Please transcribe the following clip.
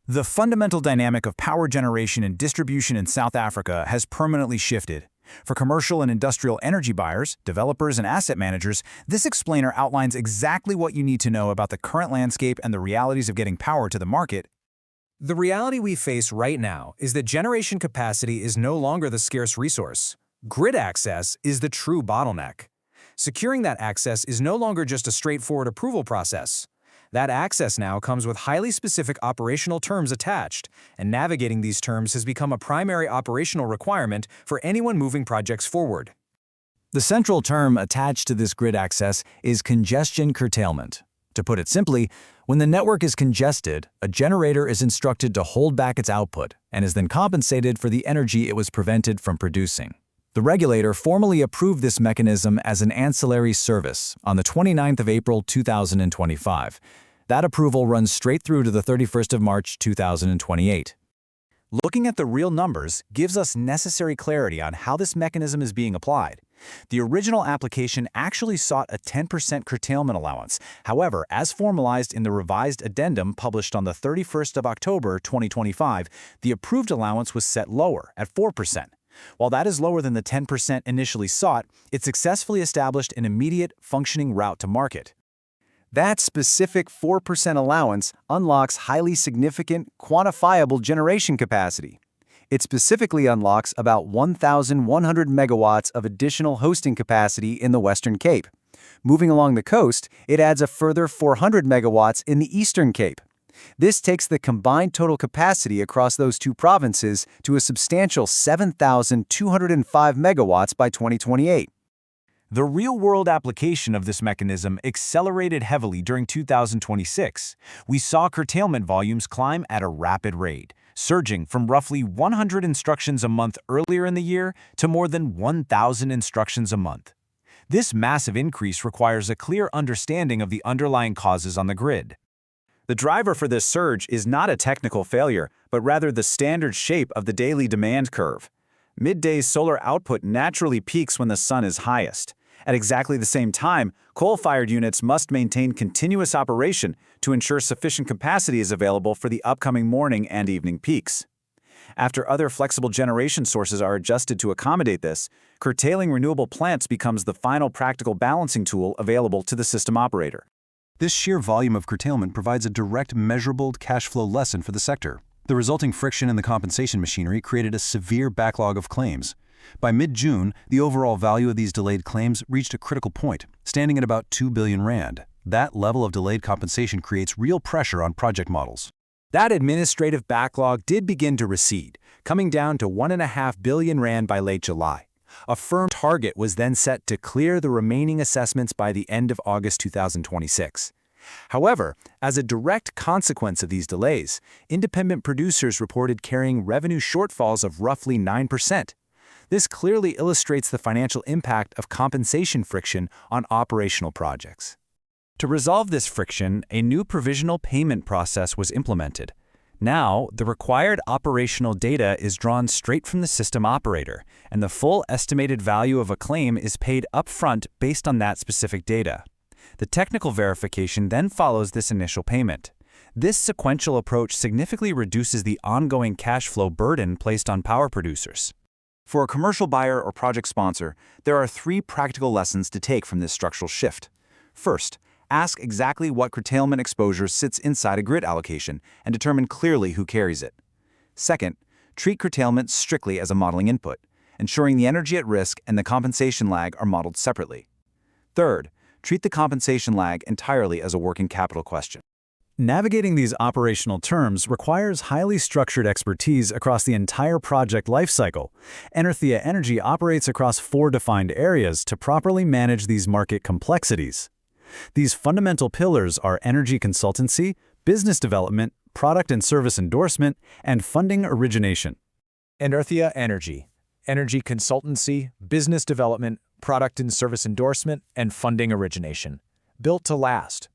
The fundamental dynamic of power generation and distribution in South Africa has permanently shifted. For commercial and industrial energy buyers, developers, and asset managers, this explainer outlines exactly what you need to know about the current landscape and the realities of getting power to the market. The reality we face right now is that generation capacity is no longer the scarce resource. Grid access is the true bottleneck. Securing that access is no longer just a straightforward approval process. That access now comes with highly specific operational terms attached, and navigating these terms has become a primary operational requirement for anyone moving projects forward. The central term attached to this grid access is congestion curtailment. To put it simply, when the network is congested, a generator is instructed to hold back its output and is then compensated for the energy it was prevented from producing. The regulator formally approved this mechanism as an ancillary service on the 29th of April 2025. That approval runs straight through to the 31st of March 2028. Looking at the real numbers gives us necessary clarity on how this mechanism is being applied. The original application actually sought a 10% curtailment allowance. However, as formalized in the revised addendum published on the 31st of October 2025, the approved allowance was set lower at 4%. While that is lower than the 10% initially sought, it successfully established an immediate, functioning route to market. That specific 4% allowance unlocks highly significant, quantifiable generation capacity. It specifically unlocks about 1,100 megawatts of additional hosting capacity in the Western Cape. Moving along the coast, it adds a further 400 megawatts in the Eastern Cape. This takes the combined total capacity across those two provinces to a substantial 7,205 megawatts by 2028. The real-world application of this mechanism accelerated heavily during 2026. We saw curtailment volumes climb at a rapid rate, surging from roughly 100 instructions a month earlier in the year to more than 1,000 instructions a month. This massive increase requires a clear understanding of the underlying causes on the grid. The driver for this surge is not a technical failure, but rather the standard shape of the daily demand curve. Midday solar output naturally peaks when the sun is highest. At exactly the same time, coal-fired units must maintain continuous operation to ensure sufficient capacity is available for the upcoming morning and evening peaks. After other flexible generation sources are adjusted to accommodate this, curtailing renewable plants becomes the final practical balancing tool available to the system operator. This sheer volume of curtailment provides a direct, measurable cash flow lesson for the sector. The resulting friction in the compensation machinery created a severe backlog of claims. By mid-June, the overall value of these delayed claims reached a critical point, standing at about 2 billion rand. That level of delayed compensation creates real pressure on project models. That administrative backlog did begin to recede, coming down to 1.5 billion rand by late July. A firm target was then set to clear the remaining assessments by the end of August 2026. However, as a direct consequence of these delays, independent producers reported carrying revenue shortfalls of roughly 9%. This clearly illustrates the financial impact of compensation friction on operational projects. To resolve this friction, a new provisional payment process was implemented. Now, the required operational data is drawn straight from the system operator, and the full estimated value of a claim is paid upfront based on that specific data. The technical verification then follows this initial payment. This sequential approach significantly reduces the ongoing cash flow burden placed on power producers. For a commercial buyer or project sponsor, there are 3 practical lessons to take from this structural shift. First, ask exactly what curtailment exposure sits inside a grid allocation and determine clearly who carries it. Second, treat curtailment strictly as a modeling input, ensuring the energy at risk and the compensation lag are modeled separately. Third, treat the compensation lag entirely as a working capital question. Navigating these operational terms requires highly structured expertise across the entire project lifecycle. Enerthia Energy operates across 4 defined areas to properly manage these market complexities. These fundamental pillars are energy consultancy, business development, product and service endorsement, and funding origination. Enerthia Energy, energy consultancy, business development, product and service endorsement, and funding origination. Built to last.